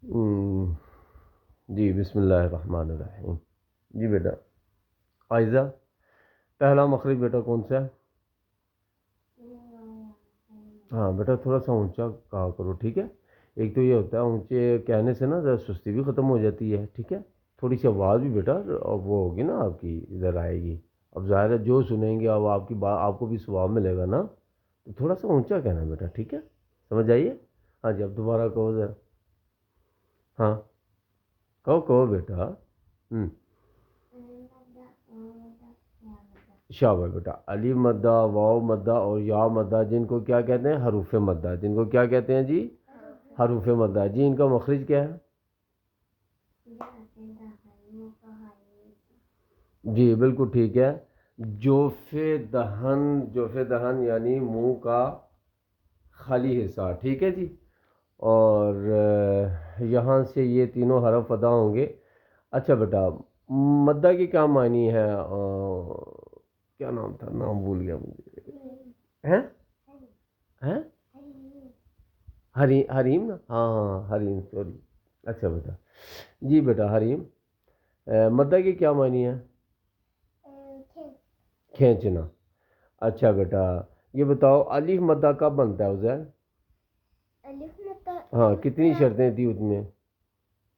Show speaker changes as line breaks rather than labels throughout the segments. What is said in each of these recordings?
ہم، جی بسم اللہ الرحمن الرحیم. جی بیٹا آئزہ، پہلا مخرج بیٹا کون سا ہے؟ ہاں بیٹا تھوڑا سا اونچا کہا کرو، ٹھیک ہے. ایک تو یہ ہوتا ہے اونچے کہنے سے نا ذرا سستی بھی ختم ہو جاتی ہے، ٹھیک ہے. تھوڑی سی آواز بھی بیٹا اب وہ ہوگی نا آپ کی ادھر آئے گی. اب ظاہر ہے جو سنیں گے اب آپ کی بات آپ کو بھی ثواب ملے گا نا. تو تھوڑا سا اونچا کہنا بیٹا، ٹھیک ہے. سمجھ آئیے. ہاں جی اب دوبارہ کہو ذرا. ہاں کہو کہو بیٹا. ہوں. شاباش بیٹا. الف مدہ، واو مدہ اور یا مدہ جن کو کیا کہتے ہیں؟ حروف مدہ. جن کو کیا کہتے ہیں جی؟ حروف مدہ. جی ان کا مخرج کیا ہے؟ جی بالکل ٹھیک ہے. جوف دہن، جوف دہن یعنی منہ کا خالی حصہ، ٹھیک ہے جی. اور یہاں سے یہ تینوں حرف ادا ہوں گے. اچھا بیٹا مدہ کی کیا معنی ہے؟ کیا نام تھا، نام بھول گیا مجھے. ہیں ہیں حریم نا، ہاں ہاں حریم، سوری. اچھا بیٹا. جی بیٹا حریم، مدہ کی کیا معنی ہے؟ کھینچنا. اچھا بیٹا یہ بتاؤ الف مدہ کب بنتا ہے عزیر؟ ہاں کتنی شرطیں تھی اس میں؟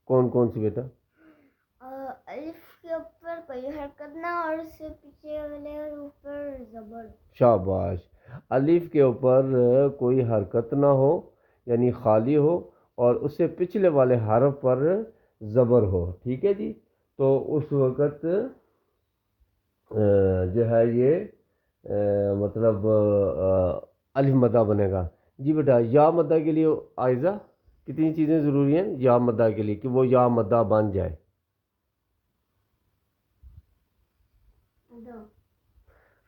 کون کون سی بیٹا؟ الف کے اوپر کوئی حرکت نہ اور اس سے پیچھے والے اوپر زبر. شاباش. الف کے اوپر کوئی حرکت نہ ہو یعنی خالی ہو، اور اس سے پچھلے والے حرف پر زبر ہو، ٹھیک ہے جی. تو اس وقت جو ہے یہ مطلب الف مدہ بنے گا. جی بیٹا یا مدہ کے لیے آئزہ کتنی چیزیں ضروری ہیں یا مدہ کے لیے کہ وہ یا مدہ بن جائے؟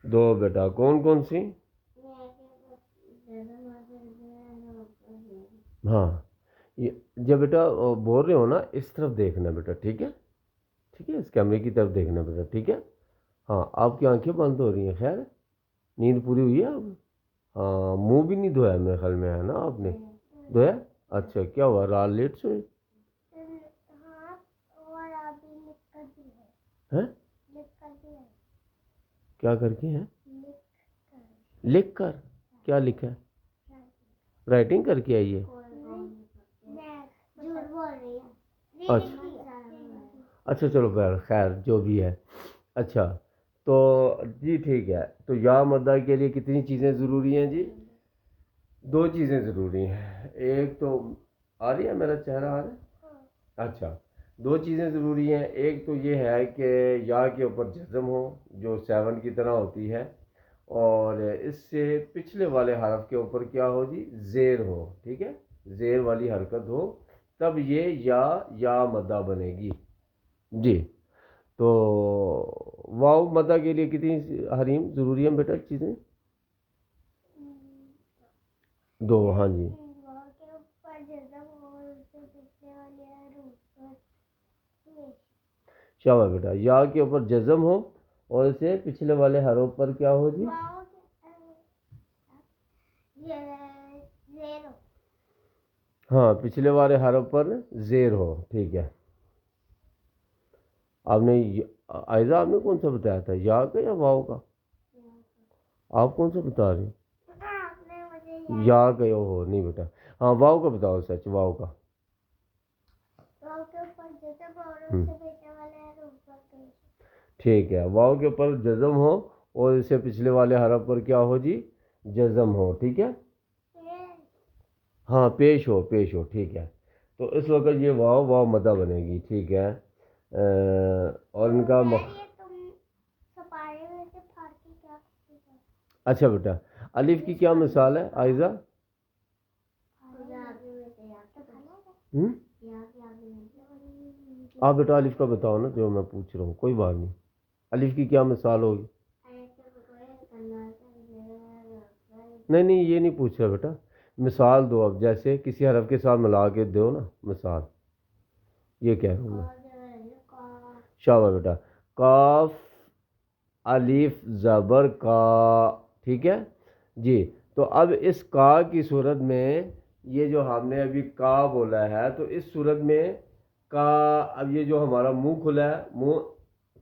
دو بیٹا. کون کون سی؟ ہاں جب بیٹا بول رہے ہو نا اس طرف دیکھنا بیٹا، ٹھیک ہے. ٹھیک ہے اس کیمرے کی طرف دیکھنا بیٹا، ٹھیک ہے. ہاں آپ کی آنکھیں بند ہو رہی ہیں، خیر نیند پوری ہوئی ہے اب؟ ہاں منہ بھی نہیں دھویا میرے خیال میں، ہے نا آپ نے دھویا؟ اچھا کیا ہوا رات لیٹ سوئے؟ ہیں کیا کر کے ہیں؟ لکھ کر. کیا لکھا ہے؟ رائٹنگ کر کے آئیے. اچھا اچھا چلو خیر خیر جو بھی ہے. اچھا تو جی ٹھیک ہے. تو یا مدہ کے لیے کتنی چیزیں ضروری ہیں جی؟ دو چیزیں ضروری ہیں. ایک تو آ رہی ہے میرا چہرہ آ رہا ہے؟ اچھا دو چیزیں ضروری ہیں. ایک تو یہ ہے کہ یا کے اوپر جزم ہو جو 7 کی طرح ہوتی ہے، اور اس سے پچھلے والے حرف کے اوپر کیا ہو جی؟ زیر ہو، ٹھیک ہے. زیر والی حرکت ہو تب یہ یا مدہ بنے گی. جی تو واو مدہ کے لیے کتنی حریم ضروری ہیں بیٹا چیزیں؟ دو. ہاں جی شاباش بیٹا. یا کے اوپر جزم ہو اور اسے پچھلے والے حروف پر کیا ہو جی؟ ہاں پچھلے والے حرف پر زیر ہو، ٹھیک ہے. آپ نے آئزہ آپ نے کون سا بتایا تھا، یا کا یا واؤ کا؟ آپ کون سا بتا رہے ہیں؟ یا کا ہو نہیں بیٹا. ہاں واؤ کا بتاؤ، سچ واؤ کا. ٹھیک ہے واؤ کے اوپر جزم ہو اور اس سے پچھلے والے حرف پر کیا ہو جی؟ جزم ہو، ٹھیک ہے. ہاں پیش ہو پیش ہو، ٹھیک ہے. تو اس وقت یہ واؤ مدہ بنے گی، ٹھیک ہے. اور ان کا اچھا بیٹا الف کی کیا مثال ہے آئزہ؟ آپ بیٹا الف کا بتاؤ نا جو میں پوچھ رہا ہوں، کوئی بات نہیں. الف کی کیا مثال ہوگی؟ نہیں نہیں یہ نہیں پوچھ رہا بیٹا، مثال دو. اب جیسے کسی حرف کے ساتھ ملا کے دو نا مثال، یہ کہہ رہا ہوں میں. شاباش بیٹا. کاف الف زبر کا، ٹھیک ہے جی. تو اب اس کا کی صورت میں یہ جو ہم نے ابھی کا بولا ہے تو اس صورت میں کا، اب یہ جو ہمارا منہ کھلا ہے، منہ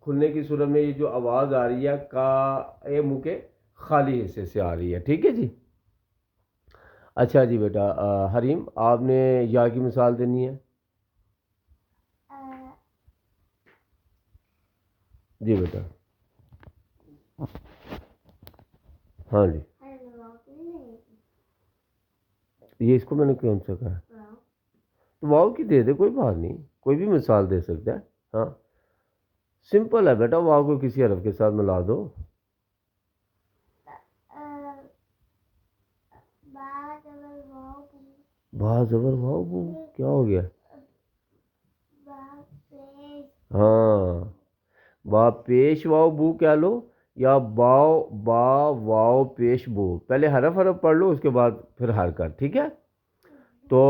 کھلنے کی صورت میں یہ جو آواز آ رہی ہے کا، یہ منہ کے خالی حصے سے آ رہی ہے، ٹھیک ہے جی. اچھا جی بیٹا حریم آپ نے یا کی مثال دینی ہے. جی بیٹا. ہاں جی یہ اس کو میں نے کون سا کہا؟ تو واؤ کی دے دے، کوئی بات نہیں، کوئی بھی مثال دے سکتا ہے. ہاں سمپل ہے بیٹا، واؤ کو کسی حرف کے ساتھ ملا دو. با زبر واؤ بو، کیا ہو گیا؟ ہاں با پیش واؤ بو کہہ لو، یا باؤ با واؤ پیش بو. پہلے حرف پڑھ لو، اس کے بعد پھر حرکت، ٹھیک ہے. تو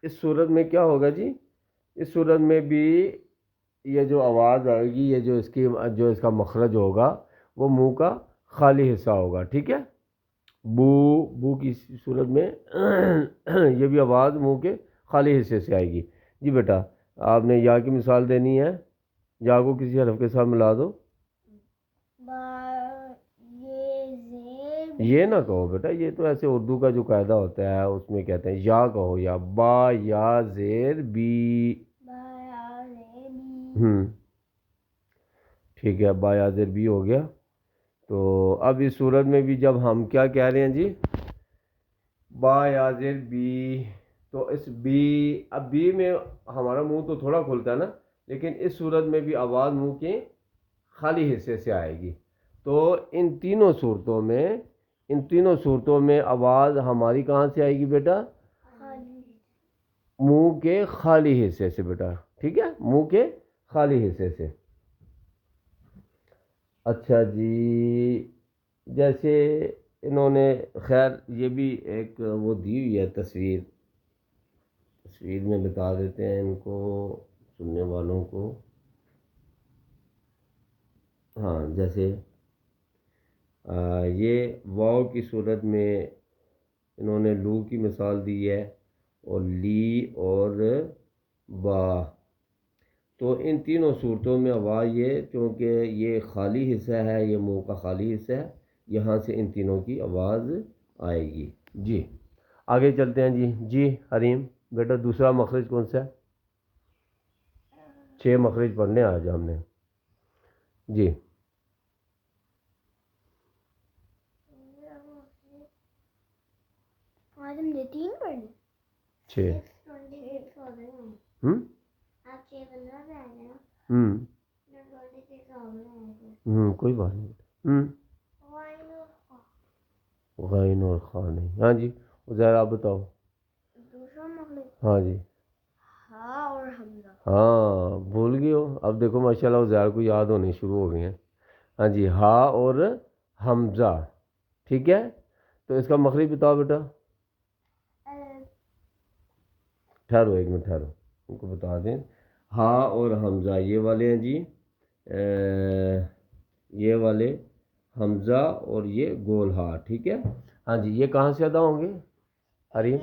اس صورت میں کیا ہوگا جی، اس صورت میں بھی یہ جو آواز آئے گی، یہ جو اس کا مخرج ہوگا وہ منہ کا خالی حصہ ہوگا، ٹھیک ہے. بو بو کی صورت میں یہ بھی آواز منہ کے خالی حصے سے آئے گی. جی بیٹا آپ نے یا کی مثال دینی ہے، یا کو کسی حرف کے ساتھ ملا دو. یہ نہ کہو بیٹا، یہ تو ایسے اردو کا جو قاعدہ ہوتا ہے اس میں کہتے ہیں یا کہو، یا با یا زیر بی. ٹھیک ہے، با یا زیر بی ہو گیا. تو اب اس صورت میں بھی جب ہم کیا کہہ رہے ہیں جی، با یا زیر بی، تو اس بی، اب بی میں ہمارا منہ تو تھوڑا کھلتا ہے نا، لیکن اس صورت میں بھی آواز منہ کے خالی حصے سے آئے گی. تو ان تینوں صورتوں میں آواز ہماری کہاں سے آئے گی بیٹا؟ منہ کے خالی حصے سے بیٹا، ٹھیک ہے، منہ کے خالی حصے سے. اچھا جی، جیسے انہوں نے، خیر یہ بھی ایک وہ دی ہوئی ہے تصویر میں بتا دیتے ہیں ان کو، سننے والوں کو. ہاں جیسے یہ واؤ کی صورت میں انہوں نے لو کی مثال دی ہے، اور لی اور با. تو ان تینوں صورتوں میں آواز یہ، چونکہ یہ خالی حصہ ہے، یہ منہ کا خالی حصہ ہے، یہاں سے ان تینوں کی آواز آئے گی. جی آگے چلتے ہیں جی. جی حریم بیٹا دوسرا مخرج کون سا ہے؟ 6 مخرج پڑھنے آج ہم نے. جی
آج ہم نے 3 پڑھنے.
6 کوئی بات نہیں. غین اور خا نہیں. ہاں جی عزیر آپ بتاؤ.
دوسرا مخرج
ہاں جی
ہا اور حمزہ.
ہاں بھول گئے ہو، اب دیکھو ماشاءاللہ عزیر کو یاد ہونے شروع ہو گئے ہیں. ہاں جی ہا اور حمزہ، ٹھیک ہے. تو اس کا مخرج بتاؤ بیٹا. ٹھہرو ایک منٹ ٹھہرو، ان کو بتا دیں. ہا اور حمزہ یہ والے ہیں جی، یہ والے حمزہ اور یہ گول ہا، ٹھیک ہے. ہاں جی یہ کہاں سے ادا ہوں گے حریم؟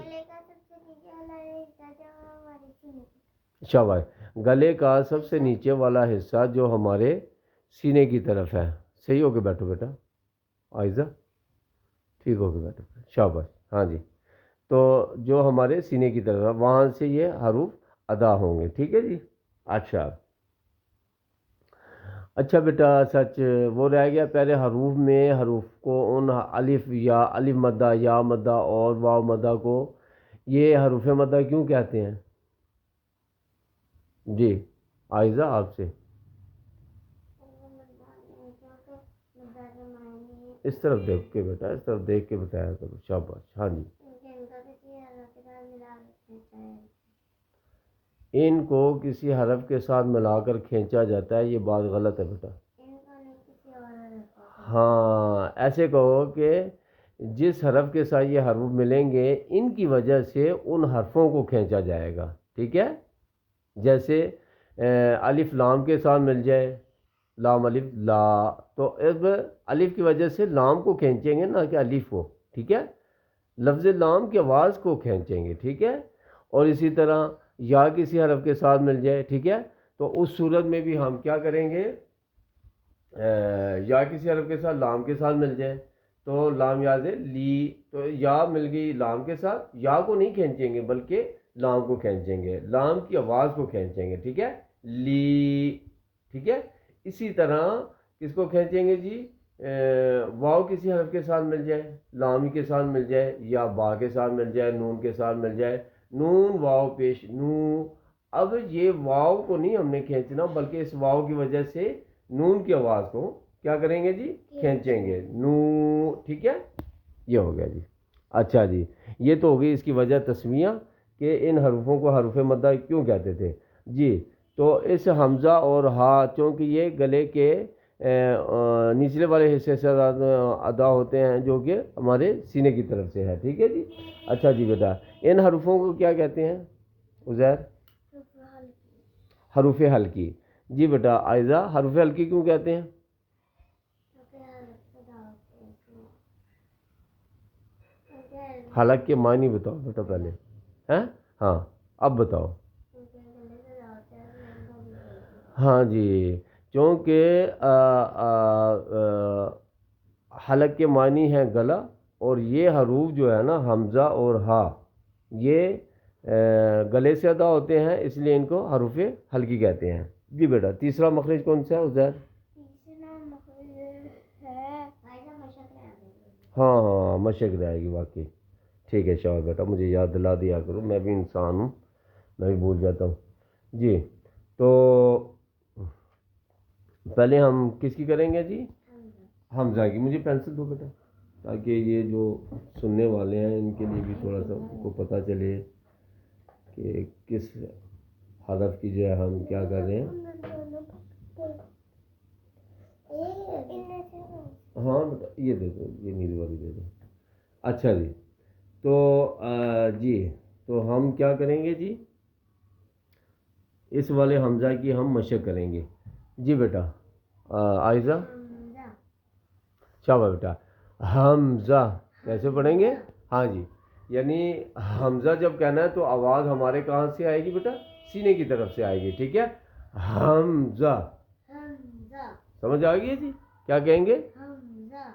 شاباش. گلے کا سب سے نیچے والا حصہ جو ہمارے سینے کی طرف ہے. صحیح ہو کے بیٹھو بیٹا آئزہ، ٹھیک ہو کے بیٹھو، شاباش. ہاں جی تو جو ہمارے سینے کی طرف ہے وہاں سے یہ حروف ادا ہوں گے، ٹھیک ہے جی. اچھا بیٹا سچ وہ رہ گیا پہلے حروف میں، حروف کو ان الف یا الف مدہ یا مدہ اور واو مدہ کو یہ حروف مدہ کیوں کہتے ہیں؟ جی عائزہ آپ سے. اس طرف دیکھ کے بیٹا، اس طرف دیکھ کے بتایا کرو، شاباش. ہاں جی ان کو کسی حرف کے ساتھ ملا کر کھینچا جاتا ہے، یہ بات غلط ہے بیٹا. ہاں ایسے کہو کہ جس حرف کے ساتھ یہ حروف ملیں گے ان کی وجہ سے ان حرفوں کو کھینچا جائے گا، ٹھیک ہے. جیسے الف لام کے ساتھ مل جائے، لام الف لا، تو اب الف کی وجہ سے لام کو کھینچیں گے نہ کہ الف کو، ٹھیک ہے. لفظ لام کی آواز کو کھینچیں گے، ٹھیک ہے. اور اسی طرح یا کسی حرف کے ساتھ مل جائے، ٹھیک ہے، تو اس صورت میں بھی ہم کیا کریں گے، یا کسی حرف کے ساتھ لام کے ساتھ مل جائے تو لام یا سے لی، تو یا مل گئی لام کے ساتھ، یا کو نہیں کھینچیں گے بلکہ لام کو کھینچیں گے، لام کی آواز کو کھینچیں گے، ٹھیک ہے، لی، ٹھیک ہے. اسی طرح کس کو کھینچیں گے جی، واو کسی حرف کے ساتھ مل جائے، لام کے ساتھ مل جائے، یا با کے ساتھ مل جائے، نون کے ساتھ مل جائے، نون واو پیش نو. اب یہ واو کو نہیں ہم نے کھینچنا بلکہ اس واو کی وجہ سے نون کی آواز کو کیا کریں گے جی، کھینچیں گے، نو، ٹھیک ہے. یہ ہو گیا جی. اچھا جی، یہ تو ہو گئی اس کی وجہ تسمیہ کہ ان حروفوں کو حروف مدہ کیوں کہتے تھے جی. تو اس حمزہ اور ہا چونکہ یہ گلے کے نچلے والے حصے سے ادا ہوتے ہیں جو کہ ہمارے سینے کی طرف سے ہے، ٹھیک ہے جی. اچھا جی بیٹا، ان حروفوں کو کیا کہتے ہیں عزیر؟ حروف حلقی. جی بیٹا عائزہ، حروف حلقی کیوں کہتے ہیں؟ حلق کے معنی بتاؤ بیٹا پہلے، ہیں؟ ہاں اب بتاؤ. ہاں جی، چونکہ حلق کے معنی ہے گلا، اور یہ حروف جو ہے نا حمزہ اور ہا یہ گلے سے ادا ہوتے ہیں، اس لیے ان کو حروف حلقی کہتے ہیں. جی بیٹا تیسرا مخرج کون سا ہے عزیر؟ ہاں ہاں مشق رہے گی واقعی. ٹھیک ہے شاہ بیٹا، مجھے یاد دلا دیا کرو، میں بھی انسان ہوں، میں بھی بھول جاتا ہوں. جی تو پہلے ہم کس کی کریں گے جی؟ حمزہ کی. مجھے پینسل دو بیٹا تاکہ یہ جو سننے والے ہیں ان کے لیے بھی تھوڑا سا کو پتہ چلے کہ کس حرف کی جو ہے ہم کیا کر رہے ہیں. ہاں بیٹا یہ دے دو، یہ نیلی والی دے دو. اچھا جی، تو جی تو ہم کیا کریں گے جی، اس والے حمزہ کی ہم مشق کریں گے. جی بیٹا عائزہ، شاباش بیٹا. حمزہ کیسے پڑھیں گے؟ ہاں جی، یعنی حمزہ جب کہنا ہے تو آواز ہمارے کہاں سے آئے گی بیٹا؟ سینے کی طرف سے آئے گی، ٹھیک ہے. حمزہ، سمجھ آ گئی جی؟ کیا کہیں گے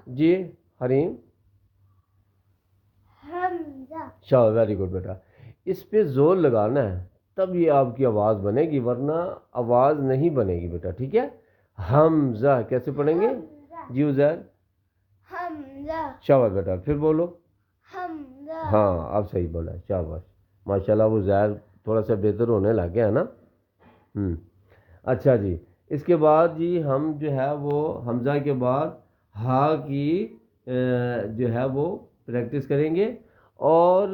جی حریم؟ شاہ، ویری گڈ بیٹا. اس پہ زور لگانا ہے تب یہ آپ کی آواز بنے گی، ورنہ آواز نہیں بنے گی بیٹا، ٹھیک ہے. حمزہ کیسے پڑھیں گے جی عزیر؟ شاباش بیٹا، پھر بولو. ہاں اب صحیح بولا، شاباش ماشاء اللہ. وہ زیر تھوڑا سا بہتر ہونے لگ گیا ہے نا. اچھا جی، اس کے بعد جی ہم جو ہے وہ حمزہ کے بعد ہا کی جو ہے وہ پریکٹس کریں گے، اور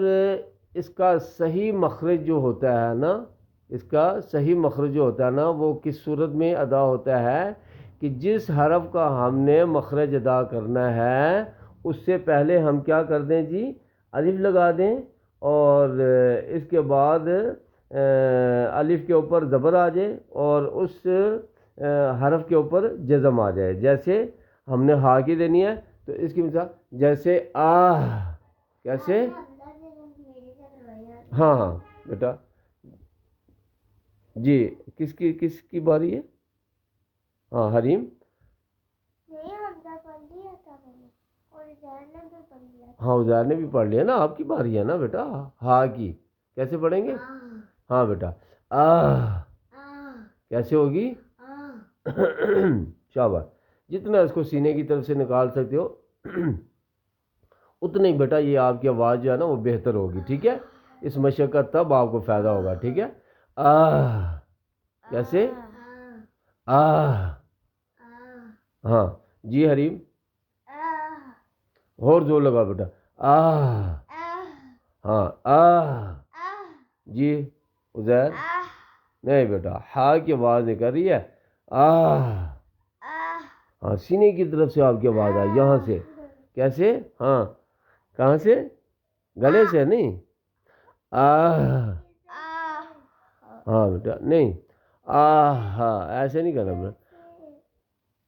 اس کا صحیح مخرج جو ہوتا ہے نا، اس کا صحیح مخرج جو ہوتا ہے نا وہ کس صورت میں ادا ہوتا ہے کہ جس حرف کا ہم نے مخرج ادا کرنا ہے اس سے پہلے ہم کیا کر دیں جی، الف لگا دیں، اور اس کے بعد الف کے اوپر زبر آ جائے اور اس حرف کے اوپر جزم آ جائے. جیسے ہم نے ہا کی دینی ہے تو اس کی مثال جیسے کیسے؟ ہاں ہاں بیٹا جی، کس کی باری ہے؟ ہاں حریم. ہاں عزیر نے بھی پڑھ لیا نا، آپ کی باری ہے نا بیٹا. ہا کی کیسے پڑھیں گے؟ ہاں بیٹا کیسے ہوگی؟ شاباش. جتنا اس کو سینے کی طرف سے نکال سکتے ہو اتنا ہی بیٹا یہ آپ کی آواز جو ہے نا وہ بہتر ہوگی، ٹھیک ہے. اس مشق کا تب آپ کو فائدہ ہوگا، ٹھیک ہے. کیسے؟ ہاں جی حریم، اور زور لگا بیٹا. ہاں جی عزیر، نہیں بیٹا ہا کی آواز نکل رہی ہے. ہاں سینے کی طرف سے آپ کی آواز آئی، یہاں سے. کیسے؟ ہاں کہاں سے؟ گلے سے نہیں. ہاں بیٹا نہیں، ہاں ایسے نہیں کرنا بیٹا.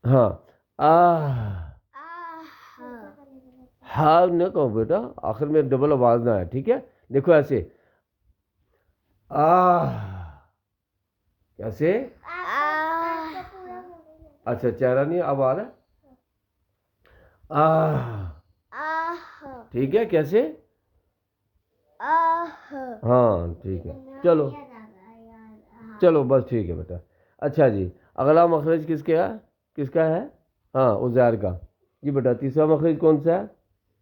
ہاں ہاں نہ کہو بیٹا، آخر میں ڈبل آواز نہ ہے، ٹھیک ہے؟ دیکھو ایسے کیسے؟ اچھا چہرہ نہیں، اب آ رہا ہے، ٹھیک ہے؟ کیسے؟ ہاں ٹھیک ہے، چلو چلو بس ٹھیک ہے بیٹا۔ اچھا جی، اگلا مخرج کس کا ہے؟ ہاں عزیر کا۔ جی بیٹا تیسرا مخرج کون سا ہے؟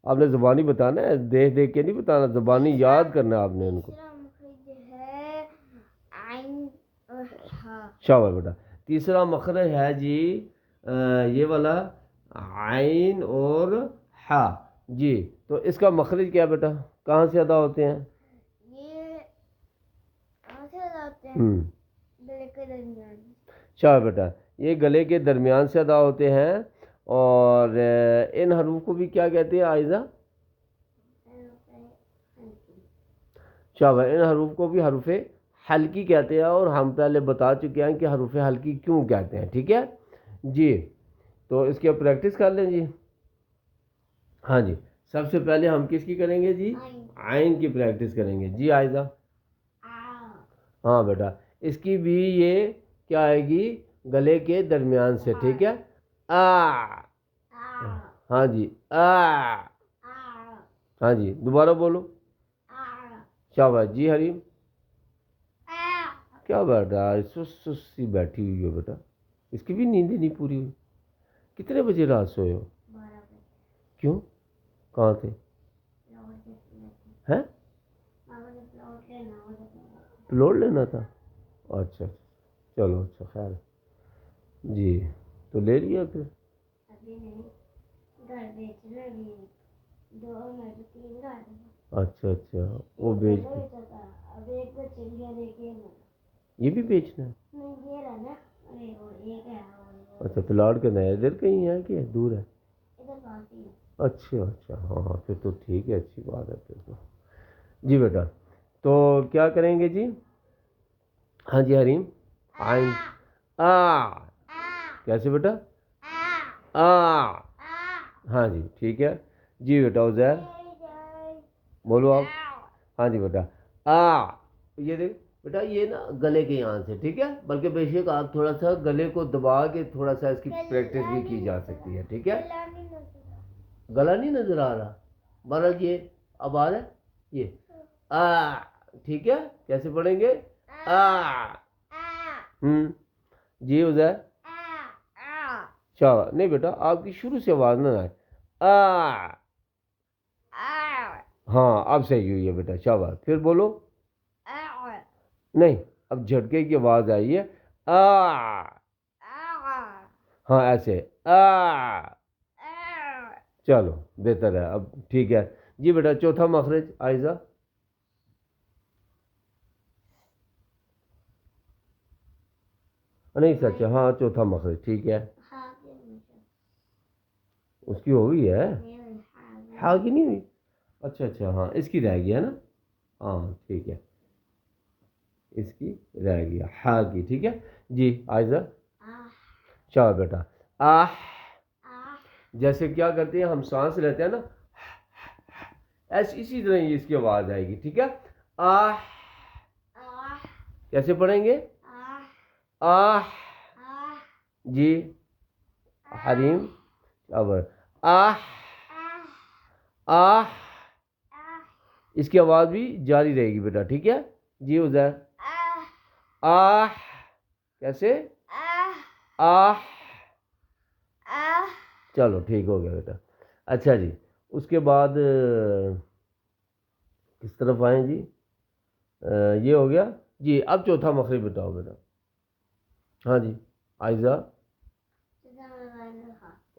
آپ نے زبانی بتانا ہے، دیکھ دیکھ کے نہیں بتانا، زبانی یاد کرنا ہے آپ نے ان کو۔ شاباش بیٹا، تیسرا مخرج ہے جی یہ والا عین اور ہا۔ جی تو اس کا مخرج کیا بیٹا؟ کہاں سے ادا ہوتے ہیں؟ شاباش بیٹا، یہ گلے کے درمیان سے ادا ہوتے ہیں، اور ان حروف کو بھی کیا کہتے ہیں عائزہ؟ شاباش، ان حروف کو بھی حروف حلقی کہتے ہیں، اور ہم پہلے بتا چکے ہیں کہ حروف حلقی کیوں کہتے ہیں، ٹھیک ہے جی؟ تو اس کی پریکٹس کر لیں جی۔ ہاں جی، سب سے پہلے ہم کس کی کریں گے جی؟ عین کی پریکٹس کریں گے جی عائزہ۔ ہاں بیٹا، اس کی بھی یہ کیا آئے گی؟ گلے کے درمیان سے، ٹھیک ہے؟ ہاں جی ہاں جی، دوبارہ بولو۔ شاباش جی حریم، کیا بیٹا سستی بیٹھی ہوئی ہو بیٹا، اس کی بھی نیند نہیں پوری ہوئی؟ کتنے بجے رات سوئے ہو؟ کیوں؟ کہاں تھے؟ ہیں؟ پلاٹ لینا تھا؟ اچھا چلو اچھا خیر جی، تو لے لیا پھر؟ اچھا اچھا، وہ بیچ یہ بھی بیچنا ہے؟ اچھا پلاٹ کے نئے ادھر کہیں ہے کہ دور ہے؟ اچھا اچھا، ہاں پھر تو ٹھیک ہے، اچھی بات ہے پھر تو جی بیٹا۔ تو کیا کریں گے جی؟ ہاں جی حریم، عین کیسے بیٹا؟ ہاں جی ٹھیک ہے جی بیٹا۔ عزیر بولو آپ۔ ہاں جی بیٹا یہ دیکھ بیٹا، یہ نا گلے کے یہاں سے، ٹھیک ہے؟ بلکہ بے شک آپ تھوڑا سا گلے کو دبا کے تھوڑا سا اس کی پریکٹس بھی کی جا سکتی ہے، ٹھیک ہے؟ گلا نہیں نظر آ رہا؟ بہرحال یہ اب آ رہا ہے یہ ٹھیک ہے؟ کیسے پڑھیں گے؟ جی عزیر شاباش، نہیں بیٹا آپ کی شروع سے آواز نہ آئے، ہاں اب صحیح ہوئی ہے بیٹا، شاباش، پھر بولو۔ نہیں، اب جھٹکے کی آواز آئی ہے، ہاں ایسے چلو بہتر ہے اب، ٹھیک ہے جی بیٹا۔ چوتھا مخرج عائزہ؟ نہیں سچ، ہاں چوتھا مخرج ٹھیک ہے، اس کی ہو گئی ہے، ہاں کی نہیں ہوئی؟ اچھا اچھا، ہاں اس کی رہ گئی ہے نا، ہاں ٹھیک ہے، اس کی رہ گیا ہا کی، ٹھیک ہے جی عائزہ؟ چلو بیٹا جیسے کیا کرتے ہیں ہم سانس لیتے ہیں نا، اسی طرح ہی اس کی آواز آئے گی، ٹھیک ہے؟ کیسے پڑھیں گے؟ جی حریم اب اس کی آواز بھی جاری رہے گی بیٹا، ٹھیک ہے جی عزیر؟ کیسے؟ چلو ٹھیک ہو گیا بیٹا۔ اچھا جی، اس کے بعد کس طرف آئیں جی؟ یہ ہو گیا جی، اب چوتھا مخرج بتاؤ بیٹا۔ ہاں جی عائزہ؟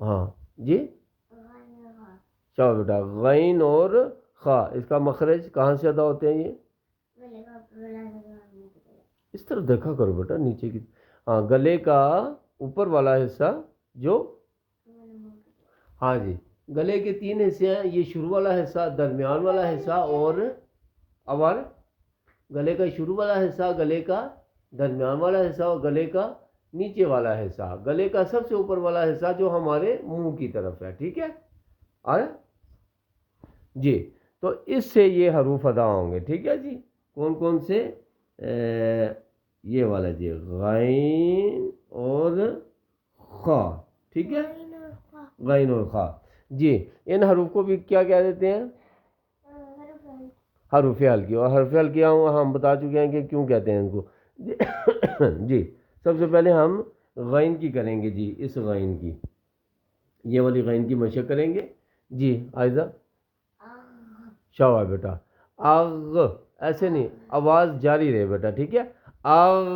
ہاں جی چلو بیٹا، غین اور خا، اس کا مخرج کہاں سے ادا ہوتے ہیں یہ؟ اس طرف دیکھا کرو بیٹا نیچے کی، ہاں گلے کا اوپر والا حصہ جو، ہاں جی گلے کے تین حصے ہیں، یہ شروع والا حصہ، درمیان والا حصہ اور اوار، گلے کا شروع والا حصہ، گلے کا درمیان والا حصہ اور گلے کا نیچے والا حصہ، گلے کا سب سے اوپر والا حصہ جو ہمارے منہ کی طرف ہے، ٹھیک ہے؟ جی تو اس سے یہ حروف ادا ہوں گے. ٹھیک ہے جی. کون کون سے؟ یہ والا جی غین اور خا. ٹھیک ہے.
غین اور خا.
غین اور خا. جی ان حروف کو بھی کیا کہہ دیتے ہیں؟
حرف ہے.
حروف حلقی. اور حرف حلقیاں ہم بتا چکے ہیں کہ کیوں کہتے ہیں ان کو. جی سب سے پہلے ہم غین کی کریں گے جی. اس غین کی یہ والی غین کی مشق کریں گے جی. عائزہ شاباش بیٹا. اغ ایسے نہیں, آواز جاری رہے بیٹا. ٹھیک ہے. اغ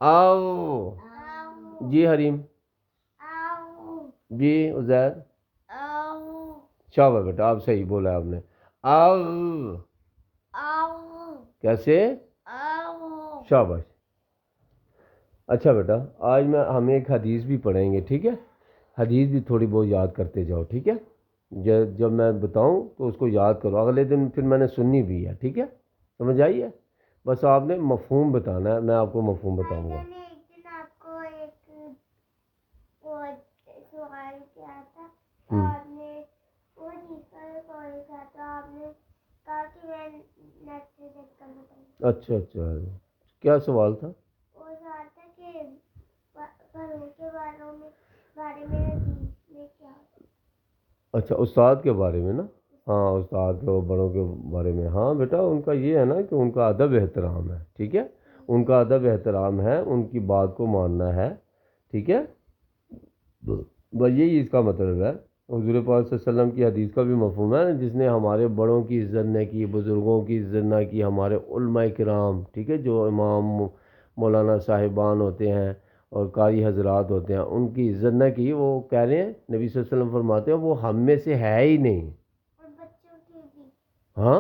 او. جی حریم. جی عزیر. شاباش بیٹا آپ صحیح بولا آپ نے. اغ کیسے؟ شاباش. اچھا بیٹا آج ہم ایک حدیث بھی پڑھیں گے. ٹھیک ہے. حدیث بھی تھوڑی بہت یاد کرتے جاؤ. ٹھیک ہے. جب میں بتاؤں تو اس کو یاد کرو. اگلے دن پھر میں نے سننی بھی ہے. ٹھیک ہے. سمجھ آئی ہے؟ بس آپ نے مفہوم بتانا ہے. میں آپ کو مفہوم بتاؤں گا.
میں نے ایک دن آپ کو ایک سوال کیا تھا تو آپ نے وہ چیز پر کال کیا تو آپ نے کہا کہ میں نیٹ سے دیکھ کر بتاؤں.
اچھا اچھا کیا سوال تھا؟
وہ سوال تھا کہ پروں کے بارے میں حدیث میں کیا.
اچھا استاد کے بارے میں نا. ہاں استاد کے بڑوں کے بارے میں. ہاں بیٹا ان کا یہ ہے نا کہ ان کا ادب احترام ہے. ٹھیک ہے. ان کا ادب احترام ہے. ان کی بات کو ماننا ہے. ٹھیک ہے. بس یہی اس کا مطلب ہے. حضور پاک صلی اللہ علیہ وسلم کی حدیث کا بھی مفہوم ہے جس نے ہمارے بڑوں کی عزت نہ کی, بزرگوں کی عزت نہ کی, ہمارے علماء کرام ٹھیک ہے جو امام مولانا صاحبان ہوتے ہیں اور قاری حضرات ہوتے ہیں ان کی عزت نہ کی. وہ کہہ رہے ہیں نبی صلی اللہ علیہ وسلم فرماتے ہیں وہ ہم میں سے ہے ہی نہیں.
اور بچوں کی بھی.
ہاں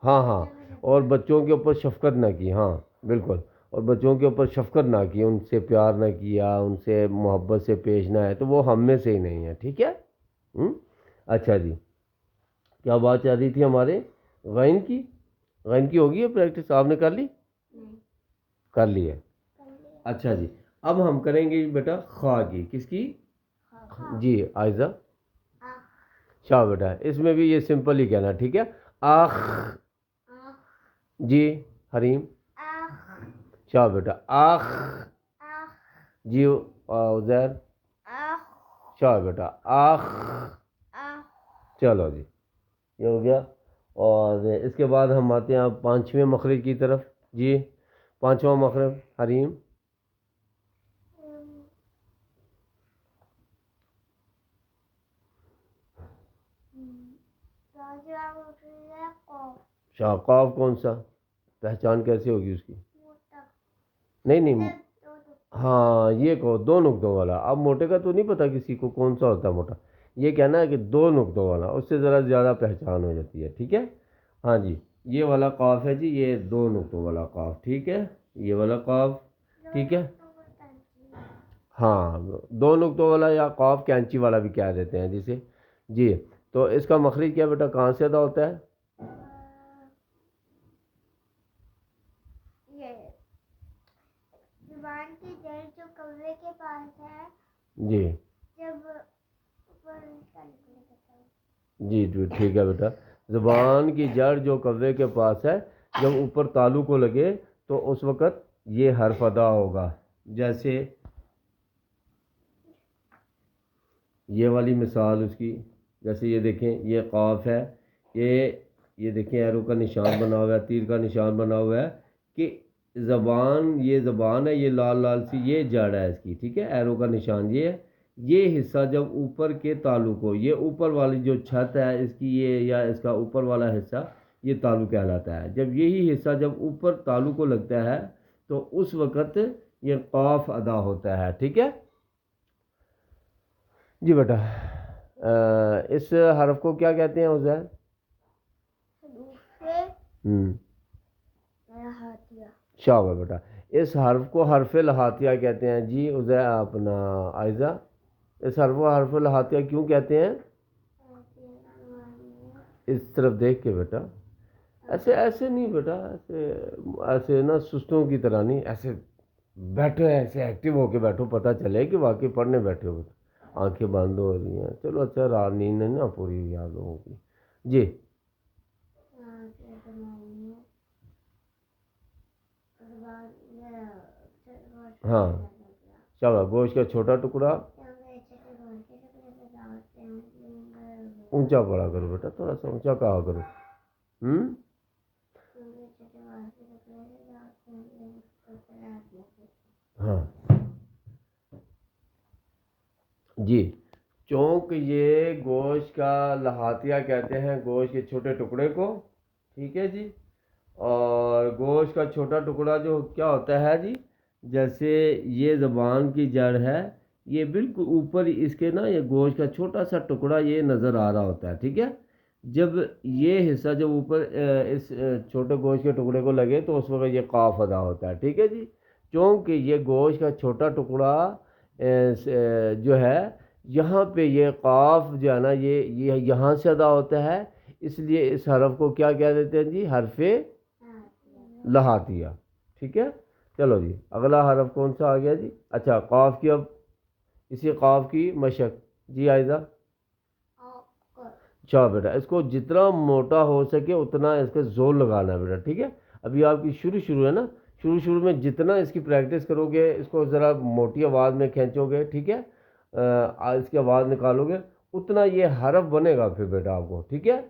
ہاں ہاں. اور بچوں کے اوپر شفقت نہ کی. ہاں بالکل. اور بچوں کے اوپر شفقت نہ کی, ان سے پیار نہ کیا, ان سے محبت سے پیش نہ آئے تو وہ ہم میں سے ہی نہیں ہے. ٹھیک ہے. اچھا جی کیا بات چل رہی تھی ہمارے غین کی. غین کی ہوگی ہے پریکٹس آپ نے کر لی؟ کر لی ہے. اچھا جی اب ہم کریں گے بیٹا خا کی. کس کی؟ جی عائزہ. شاہ بیٹا اس میں بھی یہ سمپل ہی کہنا. ٹھیک ہے. آخ. جی حریم. شاہ بیٹا آخ. جی عزیر. شاہ بیٹا آخ. چلو جی یہ ہو گیا. اور اس کے بعد ہم آتے ہیں آپ پانچویں مخرج کی طرف. جی پانچواں مخرج حریم. شاہ قاف کون سا؟ پہچان کیسے ہوگی اس کی؟ نہیں نہیں ہاں یہ کہو دو نقطوں والا. اب موٹے کا تو نہیں پتا کسی کو کون سا ہوتا ہے موٹا. یہ کہنا ہے کہ دو نقطوں والا, اس سے ذرا زیادہ پہچان ہو جاتی ہے. ٹھیک ہے. ہاں جی یہ والا قاف ہے جی, یہ دو نقطوں والا قاف. ٹھیک ہے. یہ والا قاف. ٹھیک ہے. ہاں دو نقطوں والا یا قاف کینچی والا بھی کہہ دیتے ہیں جسے. جی تو اس کا مخرج کیا بیٹا کہاں سے ادا ہوتا ہے؟
زبان کی جڑ جو کوے کے پاس ہے.
جی
جب
جی جی ٹھیک ہے بیٹا. زبان کی جڑ جو کوے کے پاس ہے جب اوپر تالو کو لگے تو اس وقت یہ حرف ادا ہوگا. جیسے یہ والی مثال اس کی, جیسے یہ دیکھیں یہ قاف ہے, یہ دیکھیں ایرو کا نشان بنا ہوا ہے, تیر کا نشان بنا ہوا ہے کہ زبان, یہ زبان ہے, یہ لال لال سی یہ جڑ ہے اس کی. ٹھیک ہے. ایرو کا نشان یہ ہے. یہ حصہ جب اوپر کے تالو کو, یہ اوپر والی جو چھت ہے اس کی یہ یا اس کا اوپر والا حصہ یہ تالو کہلاتا ہے. جب یہی حصہ جب اوپر تالو کو لگتا ہے تو اس وقت یہ قاف ادا ہوتا ہے. ٹھیک ہے جی بیٹا. اس حرف کو کیا کہتے ہیں عزیر؟ شاباش بیٹا. اس حرف کو حرف لہاتیہ کہتے ہیں جی. عزیر اپنا عائزہ اس حرف کو حرف لہاتیہ کیوں کہتے ہیں؟ اس طرف دیکھ کے بیٹا. ایسے نہیں بیٹا, ایسے نا سستوں کی طرح نہیں, ایسے بیٹھو, ایسے ایکٹیو ہو کے بیٹھو, پتہ چلے کہ واقعی پڑھنے بیٹھے ہو. آنکھیں بند ہو رہی ہیں. چلو اچھا، رات نیند نہیں نا پوری ہوئی آپ لوگوں کی. جی ہاں چلو. گوشت کا چھوٹا ٹکڑا اونچا پڑا کرو بیٹا، تھوڑا سا اونچا کہا کرو. ہاں جی. چونک یہ گوشت کا لحاتیہ کہتے ہیں گوشت کے چھوٹے ٹکڑے کو. ٹھیک ہے جی. اور گوشت کا چھوٹا ٹکڑا جو کیا ہوتا ہے جی، جیسے یہ زبان کی جڑ ہے، یہ بالکل اوپر اس کے نا یہ گوشت کا چھوٹا سا ٹکڑا یہ نظر آ رہا ہوتا ہے. ٹھیک ہے. جب یہ حصہ جب اوپر اس چھوٹے گوشت کے ٹکڑے کو لگے تو اس وقت یہ قاف ادا ہوتا ہے. ٹھیک ہے جی. چونکہ یہ گوشت کا چھوٹا ٹکڑا جو ہے یہاں پہ یہ قاف جو ہے نا یہ یہاں سے ادا ہوتا ہے، اس لیے اس حرف کو کیا کہہ دیتے ہیں جی؟ حرف لحاتیہ. ٹھیک ہے. چلو جی اگلا حرف کون سا آ گیا جی؟ اچھا قاف کی. اب اسی قاف کی مشق. جی عائزہ. اچھا بیٹا، اس کو جتنا موٹا ہو سکے اتنا اس کے زور لگانا ہے بیٹا. ٹھیک ہے. ابھی آپ کی شروع ہے نا، شروع میں جتنا اس کی پریکٹس کرو گے، اس کو ذرا موٹی آواز میں کھینچو گے، ٹھیک ہے، اس کی آواز نکالو گے، اتنا یہ حرف بنے گا پھر بیٹا آپ کو. ٹھیک ہے.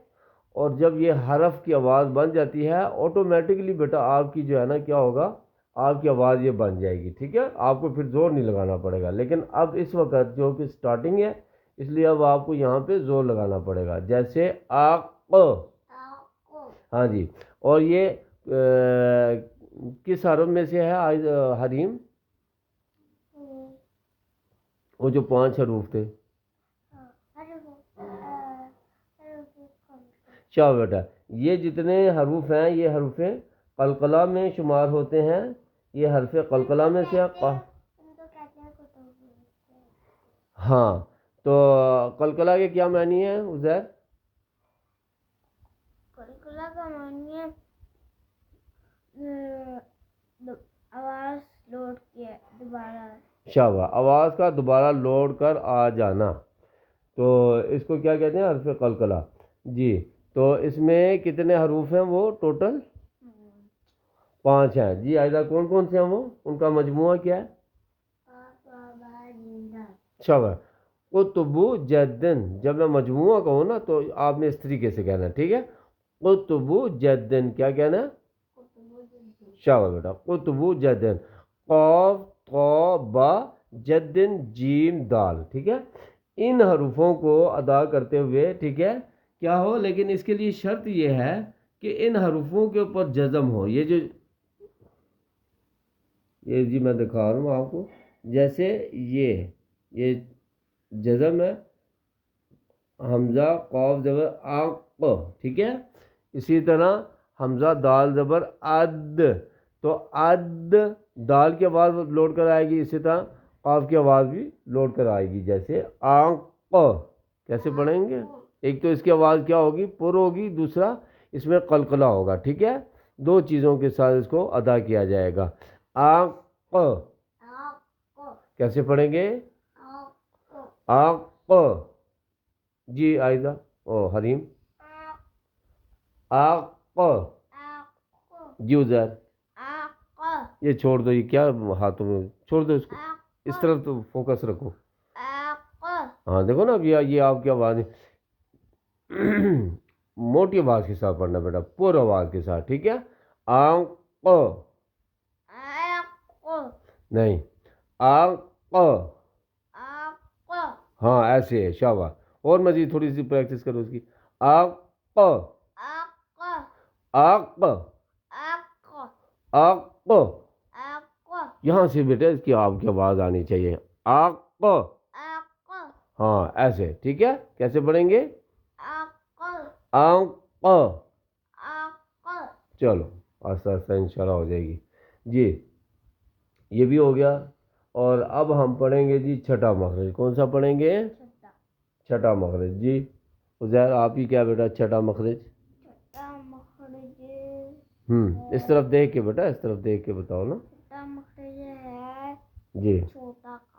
اور جب یہ حرف کی آواز بن جاتی ہے آٹومیٹکلی بیٹا آپ کی جو ہے نا کیا ہوگا، آپ کی آواز یہ بن جائے گی. ٹھیک ہے. آپ کو پھر زور نہیں لگانا پڑے گا. لیکن اب اس وقت جو کہ سٹارٹنگ ہے، اس لیے اب آپ کو یہاں پہ زور لگانا پڑے گا. جیسے آق. ہاں جی. اور یہ کس حرف میں سے ہے حریم؟ وہ جو 5 حروف تھے. شاہ بیٹا، یہ جتنے حروف ہیں یہ حروف قلقلہ میں شمار ہوتے ہیں. یہ حرف قلقلہ میں سے ہاں. تو قلقلہ کے کیا معنی ہے عزیر؟
قلقلہ کا معنی ہے آواز لوٹ کے دوبارہ.
شاباش، آواز کا دوبارہ لوٹ کر آ جانا. تو اس کو کیا کہتے ہیں؟ حرف قلقلہ. جی. تو اس میں کتنے حروف ہیں وہ ٹوٹل؟ 5 ہیں. جی عائدہ کون سے ہیں وہ؟ ان کا مجموعہ کیا ہے؟ شاباش. قطب جدن. جب میں مجموعہ کہوں نا تو آپ نے اس طریقے سے کہنا ہے. ٹھیک ہے. قطب جدن. کیا کہنا ہے؟ شاباش بیٹا. قطب جدن. قاف طا با جدن جیم دال. ٹھیک ہے. ان حروفوں کو ادا کرتے ہوئے ٹھیک ہے کیا ہو، لیکن اس کے لیے شرط یہ ہے کہ ان حروفوں کے اوپر جزم ہو. یہ جی میں دکھا رہا ہوں آپ کو. جیسے یہ جزم ہے، حمزہ قاف زبر آق. ٹھیک ہے. اسی طرح حمزہ دال زبر اد. تو اد دال کی آواز لوٹ کر آئے گی، اسی طرح قاف کی آواز بھی لوٹ کر آئے گی. جیسے آق. کیسے پڑھیں گے؟ ایک تو اس کی آواز کیا ہوگی؟ پر ہوگی. دوسرا اس میں قلقلہ ہوگا. ٹھیک ہے. 2 چیزوں کے ساتھ اس کو ادا کیا جائے گا. آق. کیسے پڑھیں گے؟ آق. جی عائزہ او حریم. آق. جی عزیر. یہ چھوڑ دو، یہ کیا ہاتھوں میں، چھوڑ دو اس کو، اس طرف تو فوکس رکھو. ہاں دیکھو نا اب یہ آپ کی آواز موٹی آواز کے ساتھ پڑھنا بیٹا، پر آواز کے ساتھ. ٹھیک ہے. آق. نہیں، آق. ہاں ایسے ہے. شاباش. اور مزید تھوڑی سی پریکٹس کرو اس کی. آق. آق. آق. یہاں سے بیٹا اس کی آپ کی آواز آنی چاہیے. آق. ہاں ایسے. ٹھیک ہے. کیسے پڑھیں گے؟ آق. چلو آہستہ آہستہ انشاءاللہ ہو جائے گی. جی یہ بھی ہو گیا. اور اب ہم پڑھیں گے جی چھٹا مخرج. کون سا پڑھیں گے؟ چھٹا مخرج. جی عزیر آپ ہی کیا بیٹا چھٹا مخرج؟ اس طرف دیکھ کے بیٹا، اس طرف دیکھ کے بتاؤ نا.
چھٹا مخرج ہے
جی
چھوٹا کا.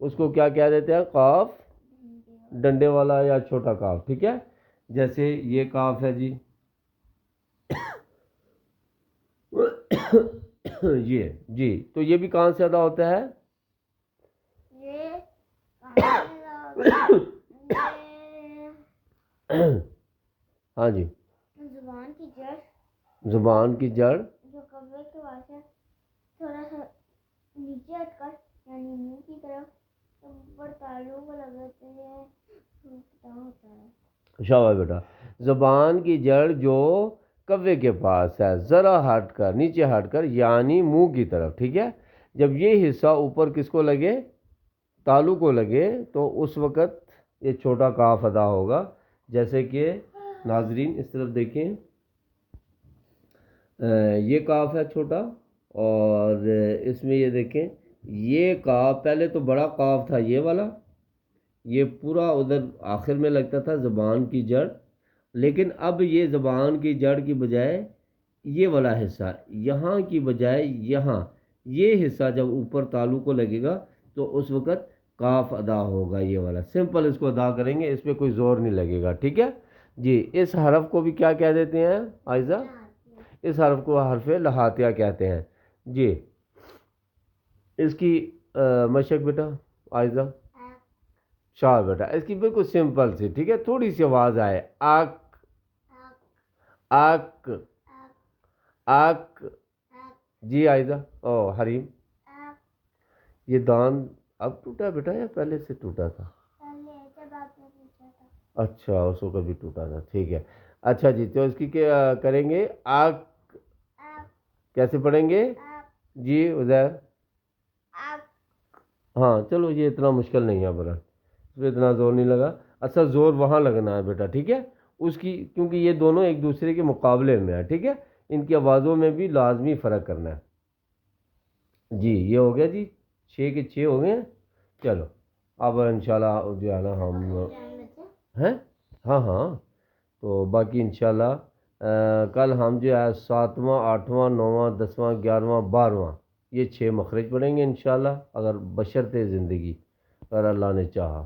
اس کو کیا کہہ دیتے ہیں؟ قاف ڈنڈے والا یا چھوٹا کاف، ٹھیک ہے؟ جیسے یہ کاف ہے جی، یہ جی، تو یہ بھی کہاں سے ادا ہوتا ہے؟
یہ کہاں سے لاؤ؟
ہاں جی،
زبان کی جڑ،
زبان کی جڑ
جو کبے کے پاس ہے، تھوڑا سا نیچے ہٹ کر یعنی منہ کی طرف اوپر تالوں کو لگاتے ہیں، ہوتا ہے۔
شاباش بیٹا۔ زبان کی جڑ جو کوے کے پاس ہے، ذرا ہٹ کر، نیچے ہٹ کر، یعنی منہ کی طرف، ٹھیک ہے؟ جب یہ حصہ اوپر کس کو لگے؟ تالو کو لگے، تو اس وقت یہ چھوٹا کاف ادا ہوگا۔ جیسے کہ ناظرین اس طرف دیکھیں، یہ کاف ہے چھوٹا، اور اس میں یہ دیکھیں، یہ کاف پہلے تو بڑا کاف تھا یہ والا، یہ پورا ادھر آخر میں لگتا تھا زبان کی جڑ، لیکن اب یہ زبان کی جڑ کی بجائے یہ والا حصہ یہاں کی بجائے یہاں، یہ حصہ جب اوپر تالو کو لگے گا تو اس وقت کاف ادا ہوگا، یہ والا سمپل اس کو ادا کریں گے، اس پہ کوئی زور نہیں لگے گا، ٹھیک ہے جی؟ اس حرف کو بھی کیا کہہ دیتے ہیں عائزہ؟ اس حرف کو حرف لہاتیہ کہتے ہیں جی۔ اس کی مشق بیٹا عائزہ، شاہ بیٹا، اس کی بالکل سمپل سی، ٹھیک ہے؟ تھوڑی سی آواز آئے، آک آک آک، جی عائزہ۔ او حریم، یہ دان اب ٹوٹا بیٹا یا پہلے سے ٹوٹا تھا؟
جب آپ نے پوچھا تھا۔
اچھا، اس کو کبھی ٹوٹا تھا، ٹھیک ہے۔ اچھا جی، تو اس کی کیا کریں گے؟ آک کیسے پڑھیں گے جی عزیر؟ ہاں چلو، یہ اتنا مشکل نہیں ہے برا، اس پہ اتنا زور نہیں لگا، اچھا زور وہاں لگنا ہے بیٹا، ٹھیک ہے؟ اس کی، کیونکہ یہ دونوں ایک دوسرے کے مقابلے میں ہے، ٹھیک ہے؟ ان کی آوازوں میں بھی لازمی فرق کرنا ہے جی۔ یہ ہو گیا جی، 6 کے 6 ہو گئے ہیں۔ چلو اب انشاءاللہ جو ہے نا ہم ہیں، ہاں ہاں، تو باقی انشاءاللہ کل ہم جو ہے 7واں 8واں 9واں 10واں 11واں 12واں یہ 6 مخرج پڑھیں گے انشاءاللہ، اگر بشرط زندگی، اگر اللہ نے چاہا۔